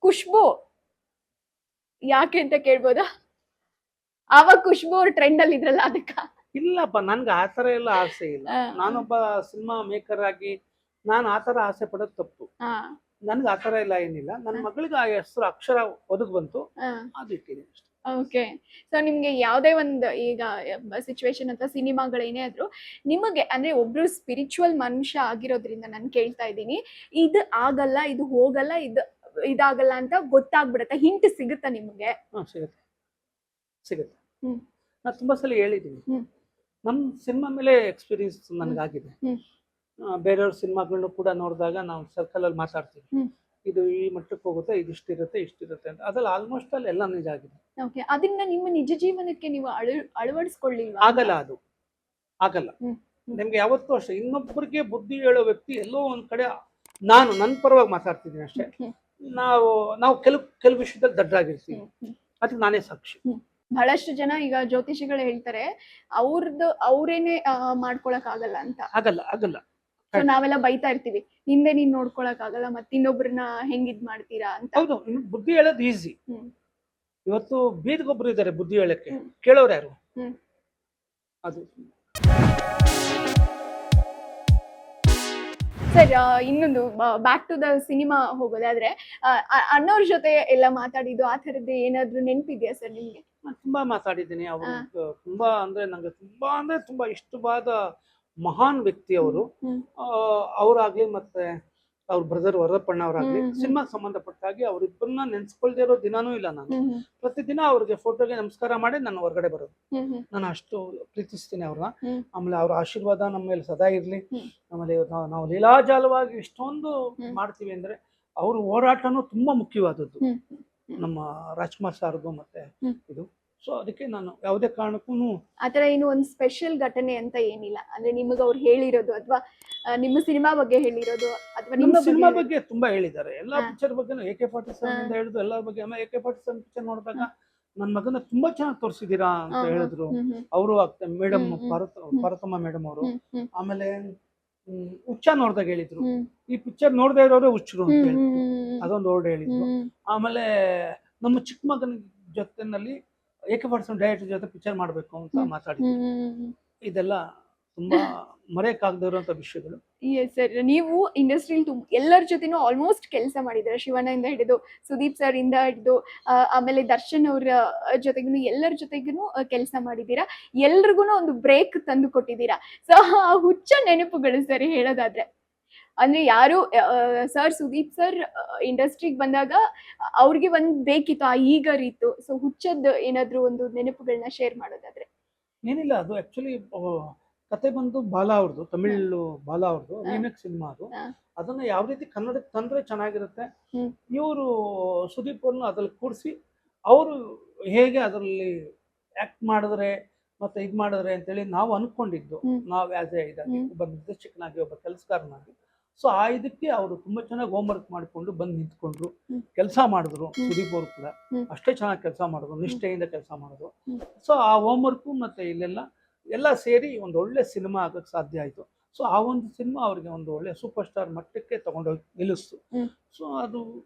ಖುಷ್ಬು ಯಾಕೆ ಅಂತ ಕೇಳ್ಬೋದಾ? ಆವಾಗ ಖುಷ್ಬು ಅವ್ರ ಟ್ರೆಂಡ್ ಅಲ್ಲಿ ಇದ್ರಲ್ಲ ಅದಕ್ಕ? ಇಲ್ಲಪ್ಪ, ನನ್ಗೆ ಆತರ ಎಲ್ಲ ಆಸೆ ಇಲ್ಲ. ನಾನೊಬ್ಬ ಸಿನಿಮಾ ಮೇಕರ್ ಆಗಿ ನಾನು ಆತರ ಆಸೆ ಪಡೋದು ತಪ್ಪು. ನನ್ಗೆ ಆತರ ಎಲ್ಲ ಏನಿಲ್ಲ. ನನ್ನ ಮಗಳಿಗೆ ಆ ಹೆಸರು ಅಕ್ಷರ ಒದಗ್ ಬಂತು, ಅದು ಇಟ್ಟಿದ್ದೀನಿ ಅಷ್ಟೇ. ಓಕೆ, ಸೊ ನಿಮ್ಗೆ ಯಾವ್ದೇ ಒಂದು ಈಗ ಸಿಚುವೇಶನ್ ಅಥವಾ ಸಿನಿಮಾಗಳೇನೇ ಆದ್ರೂ ನಿಮಗೆ ಅಂದ್ರೆ ಒಬ್ರು ಸ್ಪಿರಿಚುವಲ್ ಮನುಷ್ಯ ಆಗಿರೋದ್ರಿಂದ ನಾನು ಕೇಳ್ತಾ ಇದ್ದೀನಿ, ಇದು ಆಗಲ್ಲ, ಇದು ಹೋಗಲ್ಲ, ಇದಾಗಲ್ಲ ಅಂತ ಗೊತ್ತಾಗ್ಬಿಡತ್ತೆ, ಹಿಂಟ್ ಸಿಗುತ್ತಾ ನಿಮ್ಗೆ? ಸಿಗುತ್ತೆ. ನಾನು ತುಂಬಾ ಸಲ ಹೇಳಿದ್ದೀನಿ, ನಮ್ ಸಿನಿಮಾ ಮೇಲೆ ಎಕ್ಸ್ಪೀರಿಯನ್ಸ್ ನನ್ಗಾಗಿದೆ. ಬೇರೆಯವ್ರ ಸಿನಿಮಾಗಳನ್ನ ಕೂಡ ನೋಡಿದಾಗ ನಾವು ಸರ್ಕಲ್ ಅಲ್ಲಿ ಮಾತಾಡ್ತೀವಿ, ಇದು ಈ ಮಟ್ಟಕ್ಕೆ ಹೋಗುತ್ತೆ, ಇಷ್ಟಿರುತ್ತೆ ಅಂತ. ಅದ್ರಲ್ಲಿ ಆಲ್ಮೋಸ್ಟ್ ಅಲ್ಲಿ ಎಲ್ಲ ನಿಜ ಆಗಿದೆ. ಓಕೆ, ಅದನ್ನ ನಿಮ್ಮ ನಿಜ ಜೀವನಕ್ಕೆ ನೀವು ಅಳವಡಿಸ್ಕೊಳ್ಳಿಲ್ವಾ? ಆಗಲ್ಲ. ನಿಮ್ಗೆ ಯಾವತ್ತೂ ಅಷ್ಟೇ, ಇನ್ನೊಬ್ಬರಿಗೆ ಬುದ್ಧಿ ಹೇಳೋ ವ್ಯಕ್ತಿ ಎಲ್ಲೋ ಒಂದ್ ಕಡೆ, ನಾನು ನನ್ನ ಪರವಾಗಿ ಮಾತಾಡ್ತಿದ್ದೀನಿ ಅಷ್ಟೇ. ನಾವು ಕೆಲವು ವಿಷಯದಲ್ಲಿ ದಡ್ಡರಾಗಿರ್ತೀವಿ, ಅದಕ್ಕೆ ನಾನೇ ಸಾಕ್ಷಿ. ಬಹಳಷ್ಟು ಜನ ಈಗ ಜ್ಯೋತಿಷಿಗಳು ಹೇಳ್ತಾರೆ ಅವ್ರೇನೆ ಮಾಡ್ಕೊಳಕ್ ಆಗಲ್ಲ ಅಂತ. ಆಗಲ್ಲ. ನಾವೆಲ್ಲ ಬೈತಾ ಇರ್ತೀವಿ, ಹಿಂದೆ ನೀನ್ ನೋಡ್ಕೊಳಕ್ ಆಗಲ್ಲ, ಮತ್ತೆ ಇನ್ನೊಬ್ರನ್ನ ಹೆಂಗಿದ್ ಮಾಡ್ತೀರಾ ಅಂತ. ಹೌದು, ಬುದ್ಧಿ ಹೇಳೋದು ಈಸಿ. ಇವತ್ತು ಬೀದಿಗೊಬ್ರು ಇದ್ದಾರೆ ಬುದ್ಧಿ ಹೇಳಕ್ಕೆ, ಕೇಳೋರು ಯಾರು? ಅದು ಸರ್ ಇನ್ನೊಂದು ಬ್ಯಾಕ್ ಟು ದ ಸಿನಿಮಾ ಹೋಗೋದಾದ್ರೆ ಅಣ್ಣವ್ರ ಜೊತೆ ಎಲ್ಲ ಮಾತಾಡಿದ್ದು ಆ ಥರದ್ದು ಏನಾದ್ರು ನೆನಪಿದೆಯಾ ಸರ್ ನಿಮ್ಗೆ? ನಾನು ತುಂಬಾ ಮಾತಾಡಿದ್ದೀನಿ. ಅವರು ತುಂಬಾ ಅಂದ್ರೆ ನಂಗೆ ತುಂಬಾ ಇಷ್ಟವಾದ ಮಹಾನ್ ವ್ಯಕ್ತಿ ಅವರು. ಅವರಾಗ್ಲಿ ಮತ್ತೆ ಅವ್ರ ಬ್ರದರ್ ವರದಪ್ಪಣ್ಣ ಅವರಾಗ್ಲಿ ಸಿನಿಮಾಗೆ ಸಂಬಂಧಪಟ್ಟ ಹಾಗೆ ಅವರಿಬ್ಬರನ್ನ ನೆನ್ಸ್ಕೊಳ್ದೇ ಇರೋ ದಿನಾನೂ ಇಲ್ಲ ನಾನು. ಪ್ರತಿದಿನ ಅವ್ರಿಗೆ ಫೋಟೋಗೆ ನಮಸ್ಕಾರ ಮಾಡಿ ನಾನು ಹೊರಗಡೆ ಬರೋದು. ನಾನು ಅಷ್ಟು ಪ್ರೀತಿಸ್ತೀನಿ ಅವ್ರನ್ನ. ಆಮೇಲೆ ಅವ್ರ ಆಶೀರ್ವಾದ ನಮ್ಮ ಮೇಲೆ ಸದಾ ಇರ್ಲಿ. ಆಮೇಲೆ ನಾವು ಲೀಲಾಜಾಲವಾಗಿ ಇಷ್ಟೊಂದು ಮಾಡ್ತೀವಿ ಅಂದ್ರೆ ಅವ್ರ ಹೋರಾಟನೂ ತುಂಬಾ ಮುಖ್ಯವಾದದ್ದು ನಮ್ಮ ರಾಜ್ಕುಮಾರ್ ಸಾರ್ದು ಮತ್ತೆ ಇದು. ಸೊ ಅದಕ್ಕೆ ನಾನು ಯಾವುದೇ ಕಾರಣಕ್ಕೂ ಆತರ ಏನು ಒಂದು ಸ್ಪೆಷಲ್ ಘಟನೆ ಅಂತ ಏನಿಲ್ಲ, ಅಂದ್ರೆ ನಿಮಗೆ ಅವ್ರು ಹೇಳಿರೋದು ಅಥವಾ ನಿಮ್ಮ ಸಿನಿಮಾ ಬಗ್ಗೆ ಹೇಳಿರೋದು ಅಥವಾ ನಿಮ್ಮ ಸಿನಿಮಾ ಬಗ್ಗೆ ತುಂಬಾ ಹೇಳಿದ್ದಾರೆ. ಎಲ್ಲಾ ಪಿಕ್ಚರ್ ಬಗ್ಗೆ AK-47 ಇಂದ ಹಿಡಿದು ಎಲ್ಲರ ಬಗ್ಗೆ. ಆಮೇಲೆ AK-47 ಪಿಕ್ಚರ್ ನೋಡಿದಾಗ ನನ್ನ ಮಗನ ತುಂಬಾ ಚೆನ್ನಾಗಿ ತೋರಿಸಿದೀರಾ ಅಂತ ಹೇಳಿದ್ರು ಅವರು. ಮೇಡಮ್ ಪಾರ್ವತಮ್ಮ ಮೇಡಮ್ ಅವರು. ಆಮೇಲೆ ಹುಚ್ಚ ನೋಡ್ದಾಗ ಹೇಳಿದ್ರು, ಈ ಪಿಕ್ಚರ್ ನೋಡದೇ ಇರೋರೇ ಹುಚ್ಚರು ಅಂತ ಹೇಳಿದ್ರು. ಅದೊಂದು ವರ್ಡ್ ಹೇಳಿದ್ರು. ಆಮೇಲೆ ನಮ್ಮ ಚಿಕ್ಕ ಮಗನ ಜೊತೆನಲ್ಲಿ AK-47 ಡೈರೆಕ್ಟರ್ ಜೊತೆ ಪಿಕ್ಚರ್ ಮಾಡಬೇಕು ಅಂತ ಮಾತಾಡಿದ್ರು. ಇದೆಲ್ಲ ತುಂಬಾ ಮರೆಯಕ್ಕಾಗದೇ ಇರುವಂತ ವಿಷಯಗಳು. ಸರ್, ನೀವು ಇಂಡಸ್ಟ್ರಿಯಲ್ಲಿ ಎಲ್ಲರ ಜೊತೆನೂ ಆಲ್ಮೋಸ್ಟ್ ಕೆಲಸ ಮಾಡಿದ್ದಾರೆ. ಶಿವಣ್ಣ ಇಂದ ಹಿಡಿದು ಸುದೀಪ್ ಸರ್ ಇಂದ ಹಿಡಿದು ಆಮೇಲೆ ದರ್ಶನ್ ಅವರ ಜೊತೆಗೂ ಎಲ್ಲರ ಜೊತೆಗೂ ಕೆಲಸ ಮಾಡಿದ್ದೀರಾ. ಎಲ್ರಿಗೂ ಒಂದು ಬ್ರೇಕ್ ತಂದು ಕೊಟ್ಟಿದ್ದೀರಾ. ಸೊ ಆ ಹುಚ್ಚ ನೆನಪುಗಳು ಸರಿ ಹೇಳೋದಾದ್ರೆ, ಅಂದ್ರೆ ಯಾರು ಸರ್ ಸುದೀಪ್ ಸರ್ ಇಂಡಸ್ಟ್ರಿಗೆ ಬಂದಾಗ ಅವ್ರಿಗೆ ಒಂದ್ ಬೇಕಿತ್ತು, ಆ ಈಗರ್ ಇತ್ತು. ಸೊ ಹುಚ್ಚದ್ ಏನಾದ್ರು ಒಂದು ನೆನಪುಗಳನ್ನ ಶೇರ್ ಮಾಡೋದಾದ್ರೆ? ಏನಿಲ್ಲ, ಅದು ಆಕ್ಚುಲಿ ಕತೆ ಬಂದು ಬಾಲಾ ಅವ್ರದ್ದು, ತಮಿಳ್ ಬಾಲಾ ಅವ್ರದ್ದು ರೀಮೇಕ್ ಸಿನಿಮಾ ಅದು. ಅದನ್ನ ಯಾವ ರೀತಿ ಕನ್ನಡಕ್ಕೆ ತಂದ್ರೆ ಚೆನ್ನಾಗಿರುತ್ತೆ, ಇವರು ಸುದೀಪ್ ಅವ್ರನ್ನ ಅದ್ರಲ್ಲಿ ಕೂರಿಸಿ ಅವರು ಹೇಗೆ ಅದರಲ್ಲಿ ಆಕ್ಟ್ ಮಾಡಿದ್ರೆ ಮತ್ತೆ ಇದು ಮಾಡಿದ್ರೆ ಅಂತೇಳಿ ನಾವು ಅನ್ಕೊಂಡಿದ್ದು. ನಾವು ಆಸ್ ಎ ಇದಾಗಿ ಒಬ್ಬ ನಿರ್ದೇಶಕನಾಗಿ ಒಬ್ಬ ಕೆಲಸಗಾರನಾಗಿ. ಸೊ ಆ ಇದಕ್ಕೆ ಅವರು ತುಂಬಾ ಚೆನ್ನಾಗಿ ಹೋಮ್ ವರ್ಕ್ ಮಾಡಿಕೊಂಡು ಬಂದು ನಿಂತ್ಕೊಂಡ್ರು, ಕೆಲಸ ಮಾಡಿದ್ರು. ಸುದೀಪ್ ಅವರು ಕೂಡ ಅಷ್ಟೇ ಚೆನ್ನಾಗಿ ಕೆಲಸ ಮಾಡಿದ್ರು, ನಿಷ್ಠೆಯಿಂದ ಕೆಲಸ ಮಾಡಿದ್ರು. ಸೊ ಆ ಹೋಮ್ ವರ್ಕು ಮತ್ತೆ ಎಲ್ಲ ಸೇರಿ ಒಂದು ಒಳ್ಳೆ ಸಿನಿಮಾ ಆಗಕ್ಕೆ ಸಾಧ್ಯ ಆಯ್ತು. ಸೊ ಆ ಒಂದು ಸಿನಿಮಾ ಅವ್ರಿಗೆ ಒಂದು ಒಳ್ಳೆ ಸೂಪರ್ ಸ್ಟಾರ್ ಮಟ್ಟಕ್ಕೆ ತಗೊಂಡೋಗಿ ನಿಲ್ಲಿಸ್ತು. ಸೊ ಅದು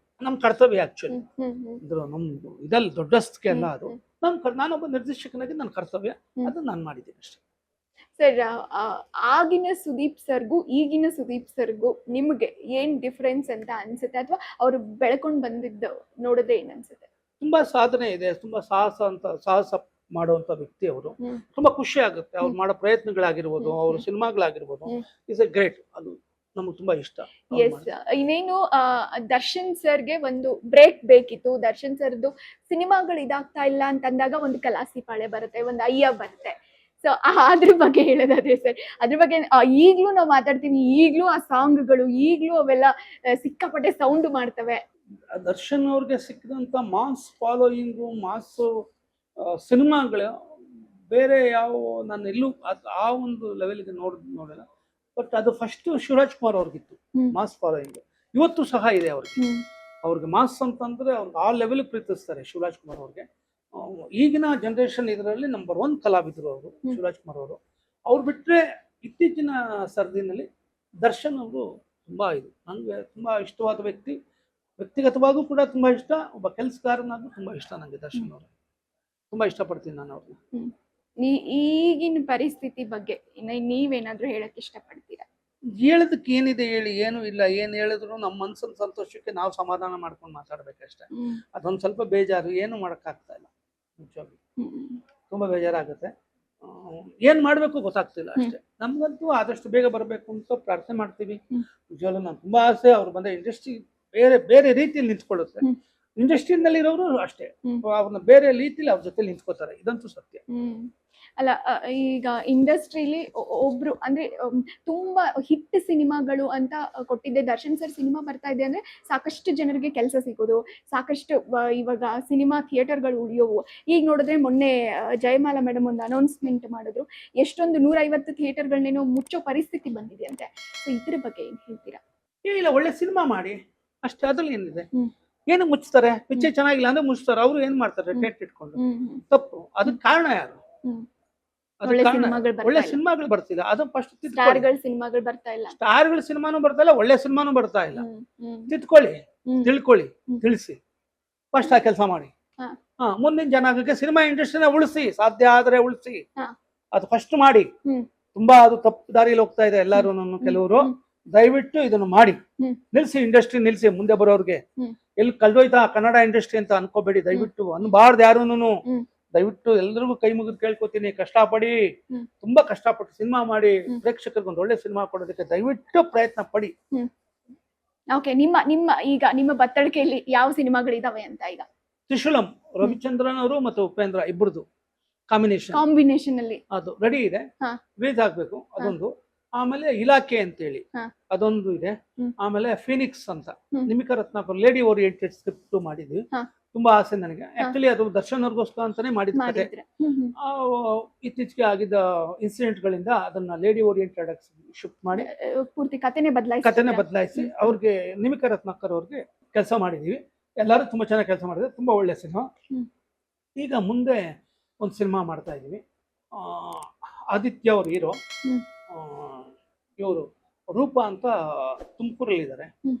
ನಮ್ಮ ಕರ್ತವ್ಯ ಆಕ್ಚುಲಿ. ಇದ್ರ ನಮ್ದು ಇದೆಲ್ಲ ದೊಡ್ಡಸ್ತಿಕೆ ಅಲ್ಲ, ಅದು ನಾನೊಬ್ಬ ನಿರ್ದೇಶಕನಾಗಿ ನನ್ನ ಕರ್ತವ್ಯ, ಅದನ್ನ ನಾನು ಮಾಡಿದ್ದೀನಿ ಅಷ್ಟೇ. ಸರ್, ಆಗಿನ ಸುದೀಪ್ ಸರ್ಗೂ ಈಗಿನ ಸುದೀಪ್ ಸರ್ಗೂ ನಿಮ್ಗೆ ಏನ್ ಡಿಫ್ರೆನ್ಸ್ ಅಂತ ಅನ್ಸುತ್ತೆ, ಅಥವಾ ಅವ್ರು ಬೆಳ್ಕೊಂಡ್ ಬಂದಿದ್ದು ನೋಡಿದ್ರೆ ಏನ್ ಅನ್ಸುತ್ತೆ? ತುಂಬಾ ಸಾಧನೆ ಇದೆ, ತುಂಬಾ ಸಾಹಸ ಮಾಡುವಂತ ವ್ಯಕ್ತಿ ಅವರು. ತುಂಬಾ ಖುಷಿ ಆಗುತ್ತೆ ಅವ್ರು ಮಾಡೋ ಪ್ರಯತ್ನಗಳಾಗಿರ್ಬೋದು, ಅವ್ರ ಸಿನಿಮಾಗಳಾಗಿರ್ಬೋದು. Is A great. ಅದು ನಮ್ಗೆ ತುಂಬಾ ಇಷ್ಟ. ಎಸ್, ಇನ್ನೇನು ದರ್ಶನ್ ಸರ್ಗೆ ಒಂದು ಬ್ರೇಕ್ ಬೇಕಿತ್ತು. ದರ್ಶನ್ ಸರ್ದು ಸಿನಿಮಾಗಳು ಇದಾಗ್ತಾ ಇಲ್ಲ ಅಂತಂದಾಗ ಒಂದು ಕಲಾಸಿ ಪಾಳೆ ಬರುತ್ತೆ, ಒಂದು ಅಯ್ಯ ಬರುತ್ತೆ. ಸೊ ಅದ್ರ ಬಗ್ಗೆ ಹೇಳೋದಾದ್ರೆ ಸರ್, ಅದ್ರ ಬಗ್ಗೆ ಈಗ್ಲೂ ನಾವು ಮಾತಾಡ್ತೀವಿ, ಈಗ್ಲೂ ಆ ಸಾಂಗ್ಗಳು ಈಗ್ಲೂ ಅವೆಲ್ಲ ಸಿಕ್ಕಾಪಟ್ಟೆ ಸೌಂಡ್ ಮಾಡ್ತವೆ. ದರ್ಶನ್ ಅವ್ರಿಗೆ ಸಿಕ್ಕಿದಂತ ಮಾಸ್ ಫಾಲೋಯಿಂಗು, ಮಾಸ್ ಸಿನಿಮಾಗಳು ಬೇರೆ ಯಾವ ನಾನು ಎಲ್ಲೂ ಆ ಒಂದು ಲೆವೆಲ್ಗೆ ನೋಡಿಲ್ಲ. ಬಟ್ ಅದು ಫಸ್ಟ್ ಶಿವರಾಜ್ ಕುಮಾರ್ ಅವ್ರಿಗಿತ್ತು ಮಾಸ್ ಫಾಲೋಯಿಂಗ್. ಇವತ್ತು ಸಹ ಇದೆ ಅವ್ರಿಗೆ ಮಾಸ್ ಅಂತಂದ್ರೆ ಅವ್ರಿಗೆ ಆ ಲೆವೆಲ್ ಪ್ರೀತಿಸ್ತಾರೆ ಶಿವರಾಜ್ ಕುಮಾರ್ ಅವ್ರಿಗೆ. ಈಗಿನ ಜನರೇಷನ್ ಇದರಲ್ಲಿ ನಂಬರ್ 1 ಕಲಾವಿದರು ಅವರು ಶಿವರಾಜ್ ಕುಮಾರ್ ಅವರು. ಅವ್ರು ಬಿಟ್ರೆ ಇತ್ತೀಚಿನ ಸರದಿನಲ್ಲಿ ದರ್ಶನ್ ಅವರು ತುಂಬಾ ನಂಗೆ ತುಂಬಾ ಇಷ್ಟವಾದ ವ್ಯಕ್ತಿ. ವ್ಯಕ್ತಿಗತವಾಗೂ ಕೂಡ ತುಂಬಾ ಇಷ್ಟ, ಒಬ್ಬ ಕೆಲಸಗಾರನಾಗೂ ತುಂಬಾ ಇಷ್ಟ ನಂಗೆ ದರ್ಶನ್ ಅವರು. ತುಂಬಾ ಇಷ್ಟಪಡ್ತೀನಿ ನಾನು ಅವ್ರನ್ನ. ಈಗಿನ ಪರಿಸ್ಥಿತಿ ಬಗ್ಗೆ ನೀವೇನಾದ್ರೂ ಹೇಳಕ್ ಇಷ್ಟಪಡ್ತೀರಾ? ಹೇಳೋದಕ್ಕೆ ಏನಿದೆ ಹೇಳಿ, ಏನು ಇಲ್ಲ. ಏನ್ ಹೇಳಿದ್ರು ನಮ್ಮ ಮನ್ಸಿನ ಸಂತೋಷಕ್ಕೆ ನಾವು ಸಮಾಧಾನ ಮಾಡ್ಕೊಂಡು ಮಾತಾಡ್ಬೇಕಷ್ಟೇ. ಅದೊಂದು ಸ್ವಲ್ಪ ಬೇಜಾರು, ಏನು ಮಾಡಕ್ಕಾಗ್ತಾ ಇಲ್ಲ. ನಿಜವಾಗ್ಲೂ ತುಂಬಾ ಬೇಜಾರಾಗುತ್ತೆ. ಏನ್ ಮಾಡ್ಬೇಕು ಗೊತ್ತಾಗ್ತಿಲ್ಲ ಅಷ್ಟೇ. ನಮ್ಗಂತೂ ಆದಷ್ಟು ಬೇಗ ಬರಬೇಕು ಅಂತ ಪ್ರಾರ್ಥನೆ ಮಾಡ್ತೀವಿ. ನಿಜವಾಗ್ಲೂ ನಾನು ತುಂಬಾ ಆಸೆ ಅವ್ರು ಬಂದ ಇಂಡಸ್ಟ್ರಿ ಬೇರೆ ಬೇರೆ ರೀತಿಯಲ್ಲಿ ನಿಂತ್ಕೊಳ್ಳುತ್ತೆ. ಇಂಡಸ್ಟ್ರಿನಲ್ಲಿ ಇರೋರು ಅಷ್ಟೇ, ಅವ್ರನ್ನ ಬೇರೆ ರೀತಿಯಲ್ಲಿ ಅವ್ರ ಜೊತೆ ನಿಂತ್ಕೋತಾರೆ, ಇದಂತೂ ಸತ್ಯ. ಅಲ್ಲ, ಈಗ ಇಂಡಸ್ಟ್ರಿಲಿ ಒಬ್ರು ಅಂದ್ರೆ ತುಂಬಾ ಹಿಟ್ ಸಿನಿಮಾಗಳು ಅಂತ ಕೊಟ್ಟಿದ್ದೆ ದರ್ಶನ್ ಸರ್ ಸಿನಿಮಾ ಬರ್ತಾ ಇದೆ ಅಂದ್ರೆ ಸಾಕಷ್ಟು ಜನರಿಗೆ ಕೆಲಸ ಸಿಗೋದು, ಸಾಕಷ್ಟು ಇವಾಗ ಸಿನಿಮಾ ಥಿಯೇಟರ್ಗಳು ಉಳಿಯೋವು. ಈಗ ನೋಡಿದ್ರೆ ಮೊನ್ನೆ ಜಯಮಾಲಾ ಮೇಡಮ್ ಒಂದು ಅನೌನ್ಸ್ಮೆಂಟ್ ಮಾಡಿದ್ರು, ಎಷ್ಟೊಂದು 150 ಥಿಯೇಟರ್ಗಳನ್ನೇನೋ ಮುಚ್ಚೋ ಪರಿಸ್ಥಿತಿ ಬಂದಿದೆ ಅಂತೆ. ಸೊ ಇದ್ರ ಬಗ್ಗೆ ಏನ್ ಹೇಳ್ತೀರಾ? ಏನಿಲ್ಲ, ಒಳ್ಳೆ ಸಿನಿಮಾ ಮಾಡಿ ಅಷ್ಟೇ, ಅದ್ರಲ್ಲಿ ಏನಿದೆ. ಏನು ಮುಚ್ತಾರೆ? ಪಿಕ್ಚರ್ ಚೆನ್ನಾಗಿಲ್ಲ ಅಂದ್ರೆ ಮುಚ್ತಾರೆ. ಅವರು ಏನ್ ಮಾಡ್ತಾರೆ? ರೇಟ್ ಇಟ್ಕೊಂಡು. ತಪ್ಪು. ಅದಕ್ಕೆ ಕಾರಣ ಯಾರು? ಒಳ್ಳೆ ಸಿನಿಮಾಗಳು ಬರ್ತಿಲ್ಲ, ಅದು ಫಸ್ಟ್ ಸ್ಟಾರ್ಗಳ ಸಿನಿಮಾಗಳು ಬರ್ತಾ ಇಲ್ಲ. ಸ್ಟಾರ್ಗಳ ಸಿನಿಮಾನು ಬರ್ತಾ ಇಲ್ಲ, ಒಳ್ಳೆ ಸಿನಿಮಾನು ಬರ್ತಾ ಇಲ್ಲ. ತಿಳ್ಕೊಳ್ಳಿ, ತಿಳ್ಕೊಳ್ಳಿ, ತಿಳಿಸಿ, ಫಸ್ಟ್ ಆ ಕೆಲಸ ಮಾಡಿ. ಮುಂದಿನ ಜನಾಂಗಕ್ಕೆ ಸಿನಿಮಾ ಇಂಡಸ್ಟ್ರಿನ ಉಳಿಸಿ, ಸಾಧ್ಯ ಆದ್ರೆ ಉಳಿಸಿ. ಅದು ಫಸ್ಟ್ ಮಾಡಿ. ತುಂಬಾ ಅದು ತಪ್ಪು ದಾರಿಯಲ್ಲಿ ಹೋಗ್ತಾ ಇದೆ ಎಲ್ಲರೂ. ಕೆಲವರು ದಯವಿಟ್ಟು ಇದನ್ನು ಮಾಡಿ. ಹ್ಮ್. ನಿಲ್ಸಿ, ಇಂಡಸ್ಟ್ರಿ ನಿಲ್ಸಿ. ಮುಂದೆ ಬರೋರ್ಗೆ ಹ್ಮ್. ಎಲ್ಲಿ ಕಳ್ದೋಯ್ತಾ ಕನ್ನಡ ಇಂಡಸ್ಟ್ರಿ ಅಂತ ಅನ್ಕೋಬೇಡಿ. ದಯವಿಟ್ಟು ಅನ್ಬಾರ್ದು ಯಾರೂನು. ಹ್ಮ್. ದಯವಿಟ್ಟು ಎಲ್ರಿಗೂ ಕೈ ಮುಗಿದು ಕೇಳ್ಕೊತೀನಿ, ಕಷ್ಟಪಡಿ. ಹ್ಮ್. ತುಂಬಾ ಕಷ್ಟಪಟ್ಟು ಸಿನಿಮಾ ಮಾಡಿ ಹ್ಮ್. ಪ್ರೇಕ್ಷಕರಿಗೆ ಒಂದು ಒಳ್ಳೆ ಸಿನಿಮಾ ಕೊಡೋದಕ್ಕೆ ದಯವಿಟ್ಟು ಪ್ರಯತ್ನ ಪಡಿ. ಓಕೆ, ನಿಮ್ಮ ಈಗ ನಿಮ್ಮ ಬತ್ತಳಿಕೆಯಲ್ಲಿ ಯಾವ ಸಿನಿಮಾಗಳಿದಾವೆ ಅಂತ ಈಗ ತ್ರಿಶೂಲಂ, ರವಿಚಂದ್ರನ್ ಅವರು ಮತ್ತು ಉಪೇಂದ್ರ ಇಬ್ಬರದು ಕಾಂಬಿನೇಷನ್ ಅಲ್ಲಿ ಅದು ರೆಡಿ ಇದೆ. ಹಾ. ರಿಲೀಸ್ ಆಗ್ಬೇಕು ಅದೊಂದು. ಆಮೇಲೆ ಇಲಾಖೆ ಅಂತೇಳಿ ಹಾ. ಅದೊಂದು ಇದೆ. ಹ್ಮ್. ಆಮೇಲೆ ಫಿನಿಕ್ಸ್ ಅಂತ ಹ್ಮ್. Nimika Ratnakar lady oriented script ಮಾಡಿದ್ವಿ. ಹಾ. ತುಂಬಾ ಆಸೆ ನನಗೆ. ಆಕ್ಚುಲಿ ಅದು ದರ್ಶನ್ ಅವ್ರಿಗೋಸ್ಕರ ಅಂತಾನೆ ಮಾಡಿದ ಕತೆ. ಮಾಡಿದ್ರೆ ಇತ್ತೀಚೆಗೆ ಆಗಿದ್ದ ಇನ್ಸಿಡೆಂಟ್ ಗಳಿಂದ ಅದನ್ನ ಲೇಡಿ ಓರಿಯೆಂಟೆಡ್ ಶಿಫ್ಟ್ ಮಾಡಿ ಪೂರ್ತಿ ಕಥೆನೆ ಬದಲಾಯಿಸಿ ಅವ್ರಿಗೆ ನಿಮಿಕಾ ರತ್ನಾಕರ್ ಅವ್ರಿಗೆ ಕೆಲಸ ಮಾಡಿದೀವಿ. ಎಲ್ಲರೂ ತುಂಬಾ ಚೆನ್ನಾಗಿ ಕೆಲಸ ಮಾಡಿದ್ರೆ, ತುಂಬಾ ಒಳ್ಳೆ ಸಿನಿಮಾ. ಹ್ಮ್. ಈಗ ಮುಂದೆ ಒಂದು ಸಿನಿಮಾ ಮಾಡ್ತಾ ಇದ್ದೀವಿ. ಆದಿತ್ಯ ಅವ್ರ ಹೀರೋ. ಹ್ಮ್. ಇವರು ರೂಪ ಅಂತ ತುಮಕೂರಲ್ಲಿ ಇದ್ದಾರೆ. ಹ್ಮ್.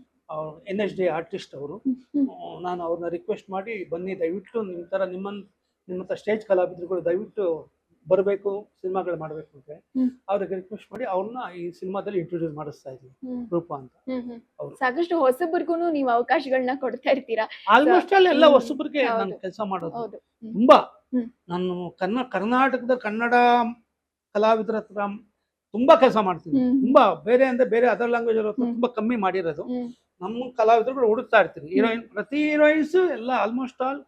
NSD ಆರ್ಟಿಸ್ಟ್ ಅವರು. ನಾನು ಅವ್ರನ್ನ ರಿಕ್ವೆಸ್ಟ್ ಮಾಡಿ, ಬನ್ನಿ ದಯವಿಟ್ಟು ನಿಮ್ಮಂತ ಸ್ಟೇಜ್ ಕಲಾವಿದರುಗಳು ದಯವಿಟ್ಟು ಬರಬೇಕು, ಸಿನಿಮಾಗಳು ಮಾಡಬೇಕು ಅಂತ ಅವ್ರಿಗೆ ರಿಕ್ವೆಸ್ಟ್ ಮಾಡಿ ಅವ್ರನ್ನ ಈ ಸಿನಿಮಾದಲ್ಲಿ ಇಂಟ್ರೊಡ್ಯೂಸ್ ಮಾಡಿಸ್ತಾ ಇದ್ವಿ. ರೂಪ ಅಂತ. ಸಾಕಷ್ಟು ಹೊಸಬರಿಗೂ ನೀವು ಅವಕಾಶಗಳನ್ನ ಕೊಡ್ತಾ ಇರ್ತೀರಾ. ಆಲ್ಮೋಸ್ಟ್ ಎಲ್ಲ ಹೊಸಬರಿಗೆ ನಾನು ಕೆಲಸ ಮಾಡೋದು. ತುಂಬಾ ನಾನು ಕರ್ನಾಟಕದ ಕನ್ನಡ ಕಲಾವಿದರ ಹತ್ರ ತುಂಬಾ ಕೆಲಸ ಮಾಡ್ತೀನಿ. ತುಂಬಾ ಬೇರೆ ಅದರ್ ಲ್ಯಾಂಗ್ವೇಜ್ ಅವ್ರ ಹತ್ರ ತುಂಬಾ ಕಮ್ಮಿ ಮಾಡಿರೋದು. ನಮ್ಮ ಕಲಾವಿದರುಗಳು ಹುಡುಕ್ತಾ ಇರ್ತೀವಿ. ಪ್ರತಿ ಹೀರೋಯಿನ್ಸ್ ಎಲ್ಲ ಆಲ್ಮೋಸ್ಟ್ ಆಲ್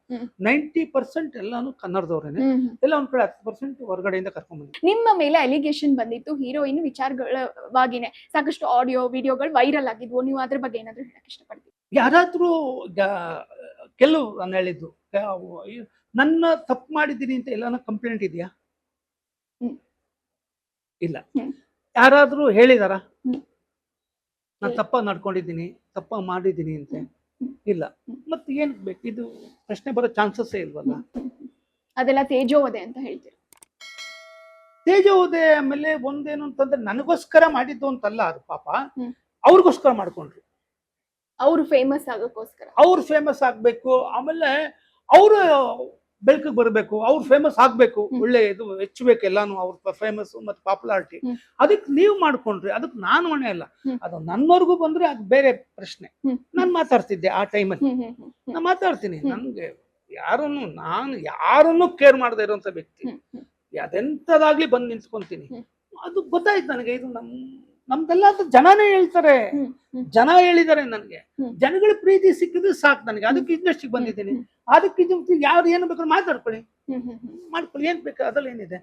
90% ಎಲ್ಲಾನು ಕನ್ನಡದವ್ರೇನೆ. ಎಲ್ಲ ಒಂದ್ ಕಡೆ 10% ಹೊರಗಡೆಯಿಂದ ಕರ್ಕೊಂಡ್ ಬಂದಿದ್ದೀವಿ. ನಿಮ್ಮ ಮೇಲೆ ಅಲಿಗೇಷನ್ ಬಂದಿತ್ತು ಹೀರೋಯಿನ್ ವಿಚಾರಗಳವಾಗಿನೇ ಸಾಕಷ್ಟು ಆಡಿಯೋ ವಿಡಿಯೋಗಳು ವೈರಲ್ ಆಗಿದ್ವು. ನೀವು ಅದ್ರ ಬಗ್ಗೆ ಏನಾದ್ರು ಹೇಳಕ್ ಇಷ್ಟಪಡ್ತೀವಿ? ಯಾರಾದ್ರೂ ಕೆಲವು ನಾನು ಹೇಳಿದ್ದು ನನ್ನ ತಪ್ಪು ಮಾಡಿದ್ದೀನಿ ಅಂತ ಎಲ್ಲಾನ ಕಂಪ್ಲೇಂಟ್ ಇದೆಯಾ? ಇಲ್ಲ. ಯಾರಾದ್ರೂ ಹೇಳಿದಾರ ನಾನು ತಪ್ಪಾಗಿ ನಡ್ಕೊಂಡಿದ್ದೀನಿ, ತಪ್ಪಾಗಿ ಮಾಡಿದ್ದೀನಿ ಅಂತ? ಇಲ್ಲ. ಮತ್ತೆ ಏನ್ ಬೇಕು? ಇದು ಪ್ರಶ್ನೆ ಬರೋ ಚಾನ್ಸಸ್ ಇಲ್ವಲ್ಲ. ಅದೆಲ್ಲ ತೇಜೋವಧೆ ಅಂತ ಹೇಳ್ತೀರಾ? ತೇಜೋವಧೆ ಆಮೇಲೆ ಒಂದೇನು ಅಂತಂದ್ರೆ ನನಗೋಸ್ಕರ ಮಾಡಿದ್ದು ಅಂತಲ್ಲ ಅದು. ಪಾಪ ಅವ್ರಿಗೋಸ್ಕರ ಮಾಡ್ಕೊಂಡ್ರು. ಅವ್ರು ಫೇಮಸ್ ಆಗೋಕ್ಕೋಸ್ಕರ. ಅವ್ರು ಫೇಮಸ್ ಆಗ್ಬೇಕು, ಆಮೇಲೆ ಅವರು ಬೆಳಕಿಗೆ ಬರಬೇಕು, ಅವ್ರು ಫೇಮಸ್ ಆಗ್ಬೇಕು, ಒಳ್ಳೆ ಇದು ಹೆಚ್ಚಬೇಕು ಎಲ್ಲಾನು. ಅವ್ರ ಫೇಮಸ್ ಮತ್ತೆ ಪಾಪ್ಯುಲಾರಿಟಿ ಅದಕ್ಕೆ ನೀವು ಮಾಡ್ಕೊಂಡ್ರಿ, ಅದಕ್ಕೆ ನಾನು ಹೊಣೆ ಅಲ್ಲ. ಅದು ನನ್ನವರೆಗೂ ಬಂದ್ರೆ ಅದು ಬೇರೆ ಪ್ರಶ್ನೆ. ನಾನು ಮಾತಾಡ್ತಿದ್ದೆ ಆ ಟೈಮಲ್ಲಿ. ನಾನು ಮಾತಾಡ್ತೀನಿ. ನನ್ಗೆ ನಾನು ಯಾರನ್ನು ಕೇರ್ ಮಾಡದೇ ಇರುವಂತ ವ್ಯಕ್ತಿ. ಅದೆಂತದಾಗ್ಲಿ ಬಂದು ನಿಂತ್ಕೊಂತೀನಿ. ಅದು ಗೊತ್ತಾಯ್ತು ನನಗೆ. ಇದು ನಮ್ದೆಲ್ಲ ಅದು ಜನನೇ ಹೇಳ್ತಾರೆ. ಜನ ಹೇಳಿದ್ದಾರೆ ನನಗೆ. ಜನಗಳ ಪ್ರೀತಿ ಸಿಕ್ಕಿದ್ರೆ ಸಾಕು ನನಗೆ. ಅದಕ್ಕೆ ಇಂಡಸ್ಟ್ರಿಗೆ ಬಂದಿದ್ದೀನಿ. ಅದಕ್ಕೆ ಯಾರು ಏನು ಬೇಕಾದ್ರೆ ಮಾಡ್ಕೊಳ್ಳಿ, ಏನ್ ಬೇಕು, ಅದ್ರಲ್ಲಿ ಏನಿದೆ.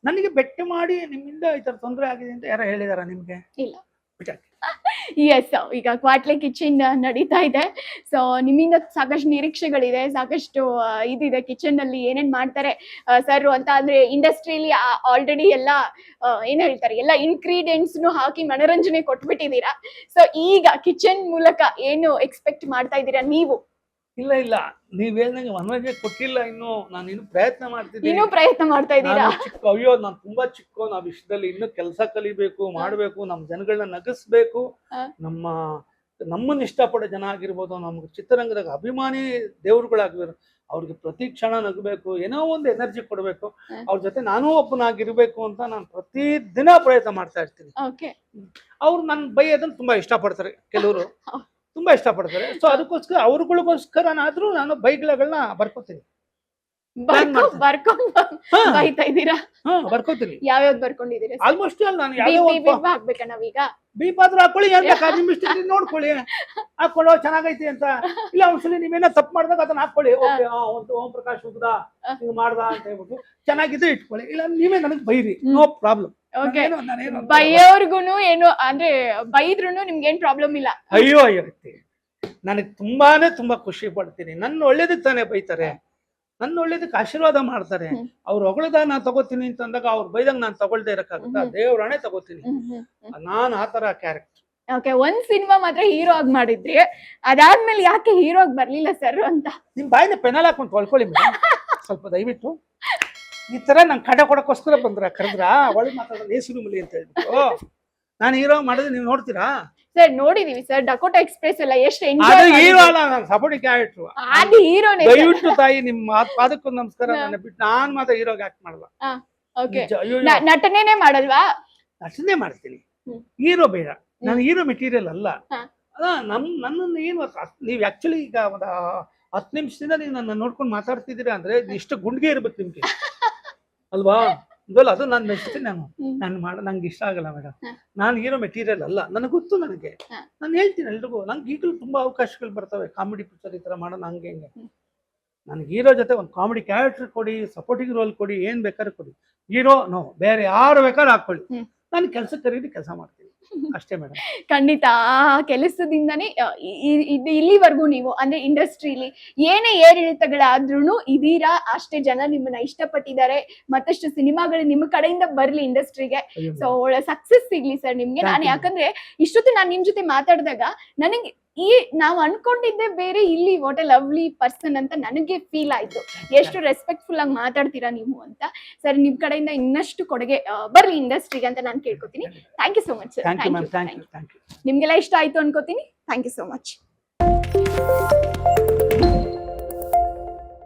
ನನಗೆ ಬೆಟ್ಟ ಮಾಡಿ ನಿಮ್ಮಿಂದ ಈ ತರ ತೊಂದರೆ ಆಗಿದೆ ಅಂತ ಯಾರು ಹೇಳಿದಾರ ನಿಮ್ಗೆ? ಇಲ್ಲ. ಎಸ್, ಈಗ ಕ್ವಾಟ್ಲೆ ಕಿಚನ್ ನಡೀತಾ ಇದೆ. ಸೊ ನಿಮ್ಮಿಂದ ಸಾಕಷ್ಟು ನಿರೀಕ್ಷೆಗಳಿದೆ, ಸಾಕಷ್ಟು ಇದಿದೆ. ಕಿಚನ್ ಅಲ್ಲಿ ಏನೇನ್ ಮಾಡ್ತಾರೆ ಸರ್ ಅಂತ ಅಂದ್ರೆ ಇಂಡಸ್ಟ್ರಿಯಲ್ಲಿ ಆಲ್ರೆಡಿ ಎಲ್ಲ ಏನ್ ಹೇಳ್ತಾರೆ, ಎಲ್ಲ ಇಂಗ್ರೀಡಿಯೆಂಟ್ಸ್ ಹಾಕಿ ಮನೋರಂಜನೆ ಕೊಟ್ಬಿಟ್ಟಿದ್ದೀರಾ. ಸೊ ಈಗ ಕಿಚನ್ ಮೂಲಕ ಏನು ಎಕ್ಸ್ಪೆಕ್ಟ್ ಮಾಡ್ತಾ ಇದ್ದೀರಾ ನೀವು? ಇಲ್ಲ, ನೀವ್ ಹೇಳ್ದಂಗೆ ಮನೋರಂಜನೆ ಕೊಟ್ಟಿಲ್ಲ. ನಾನು ಪ್ರಯತ್ನ ಮಾಡ್ತಿದ್ದೀನಿ. ಇನ್ನೂ ಪ್ರಯತ್ನ ಮಾಡ್ತಾ ಇದ್ದೀರಾ? ಅಯ್ಯೋ, ನಾನು ತುಂಬಾ ಚಿಕ್ಕ. ನಾವ್ ವಿಷಯದಲ್ಲಿ ಇನ್ನೂ ಕೆಲಸ ಕಲಿಬೇಕು, ಮಾಡ್ಬೇಕು, ನಮ್ ಜನಗಳನ್ನ ನಗಿಸ್ಬೇಕು. ನಮ್ಮನ್ನ ಇಷ್ಟಪಡೋ ಜನ ಆಗಿರ್ಬೋದು, ನಮ್ಗೆ ಚಿತ್ರರಂಗದಾಗ ಅಭಿಮಾನಿ ದೇವ್ರುಗಳಾಗಿರ್ಬೋದು, ಅವ್ರಿಗೆ ಪ್ರತಿ ಕ್ಷಣ ನಗಬೇಕು, ಏನೋ ಒಂದು ಎನರ್ಜಿ ಕೊಡ್ಬೇಕು. ಅವ್ರ ಜೊತೆ ನಾನೂ ಒಬ್ಬನಾಗಿರ್ಬೇಕು ಅಂತ ನಾನು ಪ್ರತಿ ದಿನ ಪ್ರಯತ್ನ ಮಾಡ್ತಾ ಇರ್ತೀನಿ. ಅವ್ರು ನನ್ ಬೈಯೋದನ್ನ ತುಂಬಾ ಇಷ್ಟಪಡ್ತಾರೆ. ಕೆಲವರು ತುಂಬಾ ಇಷ್ಟಪಡ್ತಾರೆ. ಸೊ ಅದಕ್ಕೋಸ್ಕರ ಅವ್ರಗಳಿಗೋಸ್ಕರನಾದ್ರೂ ನಾನು ಬೈಗಳನ್ನ ಬರ್ಕೋತೀನಿ. ಬರ್ಕೋತೀನಿ. ಯಾವ್ಯಾವ್ದು ಬರ್ಕೊಂಡಿದ್ದೀರಿ? ಆಲ್ಮೋಸ್ಟ್ ನಾನು ಹಾಕ್ಬೇಕಾ ನಾವೀಗ? ಬೀಪ್ ಆದ್ರೂ ಹಾಕೊಳ್ಳಿ, ನೋಡ್ಕೊಳ್ಳಿ, ಹಾಕೊಳ್ಳೋ ಚೆನ್ನಾಗೈತಿ ಅಂತ. ಇಲ್ಲ ಒಂದ್ಸಲಿ ನೀವೇನೋ ತಪ್ಪು ಮಾಡಿದಾಗ ಅದನ್ನ ಹಾಕೊಳ್ಳಿ. ಓಂ ಪ್ರಕಾಶ್ ಉಗ್ದ ಹಿಂಗ್ ಮಾಡ್ದ ಅಂತ ಹೇಳ್ಬಿಟ್ಟು ಚೆನ್ನಾಗಿದ್ದು ಇಟ್ಕೊಳ್ಳಿ. ಇಲ್ಲ ನೀವೇ ನನಗೆ ಬೈರಿ, ನೋ ಪ್ರಾಬ್ಲಮ್. ಬೈಯೋರ್ಗುನು ಏನು ಅಂದ್ರೆ ಬೈದ್ರುನು ನಿಮ್ಗೆ ಏನ್ ಪ್ರಾಬ್ಲಮ್ ಇಲ್ಲ? ಅಯ್ಯೋ ನನಗೆ ತುಂಬಾ ಖುಷಿ ಪಡ್ತೀನಿ. ನನ್ನ ಒಳ್ಳೇದಕ್ಕೆ ತಾನೇ ಬೈತಾರೆ, ನನ್ನ ಒಳ್ಳೇದಕ್ಕೆ ಆಶೀರ್ವಾದ ಮಾಡ್ತಾರೆ. ಅವ್ರು ಹೊಗಳದಾಗ ನಾನ್ ತಗೋತೀನಿ ಅಂತ ಅಂದಾಗ, ಅವ್ರು ಬೈದಂಗ ನಾನ್ ತಗೊಳ್ದೆ ಇರಕ್ಕಾಗುತ್ತಾ? ದೇವ್ರಣೆ ತಗೋತೀನಿ. ನಾನ್ ಆತರ ಕ್ಯಾರೆಕ್ಟರ್. ಒಂದ್ ಸಿನಿಮಾ ಮಾತ್ರ ಹೀರೋ ಆಗಿ ಮಾಡಿದ್ರಿ, ಅದಾದ್ಮೇಲೆ ಯಾಕೆ ಹೀರೋ ಆಗಿ ಬರ್ಲಿಲ್ಲ ಸರ್ ಅಂತ? ನಿಮ್ ಬಾಯಿನ ಪೆನಲ್ ಹಾಕೊಂಡು ತೊಳ್ಕೊಳ್ಳಿ ಸ್ವಲ್ಪ ದಯವಿಟ್ಟು. ಈ ತರ ನಂಗೆ ಕಡೆ ಕೊಡಕ್ಕೋಸ್ಕರ ಕರೆದ್ರ ಒಳಗೆ ಮಾತಾಡೋದು ಹೆಸರು ಮಲಿ ಅಂತ ಹೇಳ್ಬಿಟ್ಟು ನಾನು ಹೀರೋ ಮಾಡಿದ್ರೆ ನೀವು ನೋಡ್ತೀರಾ? ಸರ್ ನೋಡಿದೀವಿ ಸರ್, ಡಕೋಟಾ ಎಕ್ಸ್ಪ್ರೆಸ್ ಎಲ್ಲ ಎಷ್ಟು ಹೀರೋ ಅಲ್ಲ, ನಾನು ಸಪೋರ್ಟಿಂಗ್ ಕ್ಯಾರೆಕ್ಟರ್. ಅದು ಹೀರೋನೇ. ದಯವಿಟ್ಟು ತಾಯಿ ನಿಮ್ಮ ಪಾದಕ್ಕೂ ನಮಸ್ಕಾರ. ನನ್ನ ಬಿಟ್ಟು ನಾನ್ ಮಾತ್ರ ಹೀರೋಗೆ ಆಕ್ಟ್ ಮಾಡಲ್ಲ. ನಟನೆನೇ ಮಾಡಲ್ವಾ? ನಟನೆ ಮಾಡ್ತೀನಿ, ಹೀರೋ ಬೇಡ. ನಾನು ಹೀರೋ ಮೆಟೀರಿಯಲ್ ಅಲ್ಲ. ಹಾ. ನನ್ನನ್ನು ಏನು ನೀವು ಆಕ್ಚುಲಿ ಈಗ ಒಂದು 10 ನಿಮಿಷದಿಂದ ನೀವು ನನ್ನ ನೋಡ್ಕೊಂಡು ಮಾತಾಡ್ತಿದ್ದೀರಾ ಅಂದ್ರೆ ಇಷ್ಟು ಗುಂಡ್ಗೆ ಇರ್ಬೇಕು ನಿಮ್ಗೆ ಅಲ್ವಾ? ಇದಲ್ಲ ಅದು ನಾನು ಮೆಚ್ತೀನಿ. ನಂಗೆ ಇಷ್ಟ ಆಗಲ್ಲ ಮೇಡಮ್. ಹಾ. ನಾನು ಹೀರೋ ಮೆಟೀರಿಯಲ್ ಅಲ್ಲ, ನನಗೆ ಗೊತ್ತು. ನನಗೆ ಹಾ. ನಾನು ಹೇಳ್ತೀನಿ ಎಲ್ರಿಗೂ, ನಂಗೆ ಈಗಲೂ ತುಂಬಾ ಅವಕಾಶಗಳು ಬರ್ತವೆ. ಕಾಮಿಡಿ ಪಿಕ್ಚರ್ ಈ ತರ ಮಾಡೋಣ ಹಂಗೆ ಹಿಂಗೆ. ನನಗೆ ಹೀರೋ ಜೊತೆ ಒಂದು ಕಾಮಿಡಿ ಕ್ಯಾರೆಕ್ಟರ್ ಕೊಡಿ, ಸಪೋರ್ಟಿಂಗ್ ರೋಲ್ ಕೊಡಿ, ಏನ್ ಬೇಕಾದ್ರೂ ಕೊಡಿ. ಹೀರೋ ನೋ, ಬೇರೆ ಯಾರು ಬೇಕಾದ್ರೂ ಹಾಕೊಳ್ಳಿ, ನಾನು ಕೆಲಸಕ್ಕೆ ಕರೀರಿ, ಕೆಲಸ ಮಾಡ್ತೀನಿ ಅಷ್ಟೇ ಮೇಡಮ್. ಖಂಡಿತ ಆ ಕೆಲಸದಿಂದನೇ ಇಲ್ಲಿವರೆಗೂ ನೀವು ಅಂದ್ರೆ ಇಂಡಸ್ಟ್ರಿಲಿ ಏನೇ ಏರಿಳಿತಗಳಾದ್ರೂ ಇದೀರಾ, ಅಷ್ಟೇ ಜನ ನಿಮ್ಮನ್ನ ಇಷ್ಟಪಟ್ಟಿದ್ದಾರೆ. ಮತ್ತಷ್ಟು ಸಿನಿಮಾಗಳು ನಿಮ್ಮ ಕಡೆಯಿಂದ ಬರ್ಲಿ ಇಂಡಸ್ಟ್ರಿಗೆ. ಸೊ ಒಳ್ಳೆ ಸಕ್ಸಸ್ ಸಿಗ್ಲಿ ಸರ್ ನಿಮ್ಗೆ. ನಾನು ಯಾಕಂದ್ರೆ ಇಷ್ಟೊತ್ತು ನಾನು ನಿಮ್ ಜೊತೆ ಮಾತಾಡಿದಾಗ ನನಗೆ ನಾವು ಅನ್ಕೊಂಡಿದ್ದೆ ಬೇರೆ, ಇಲ್ಲಿ ವಾಟ್ ಎ ಲವ್ಲಿ ಪರ್ಸನ್ ಅಂತ ನನಗೆ ಫೀಲ್ ಆಯ್ತು. ಎಷ್ಟು ರೆಸ್ಪೆಕ್ಟ್ಫುಲ್ ಆಗಿ ಮಾತಾಡ್ತೀರಾ ನೀವು ಅಂತ. ಸರ್ ನಿಮ್ ಕಡೆಯಿಂದ ಇನ್ನಷ್ಟು ಕೊಡುಗೆ ಬರ್ಲಿ ಇಂಡಸ್ಟ್ರಿಗೆ ಅಂತ ನಾನು ಕೇಳ್ಕೊತೀನಿ. Thank you so much sir. Thank you. ನಿಮ್ಗೆಲ್ಲ ಇಷ್ಟ ಆಯ್ತು ಅನ್ಕೋತೀನಿ. Thank you so much.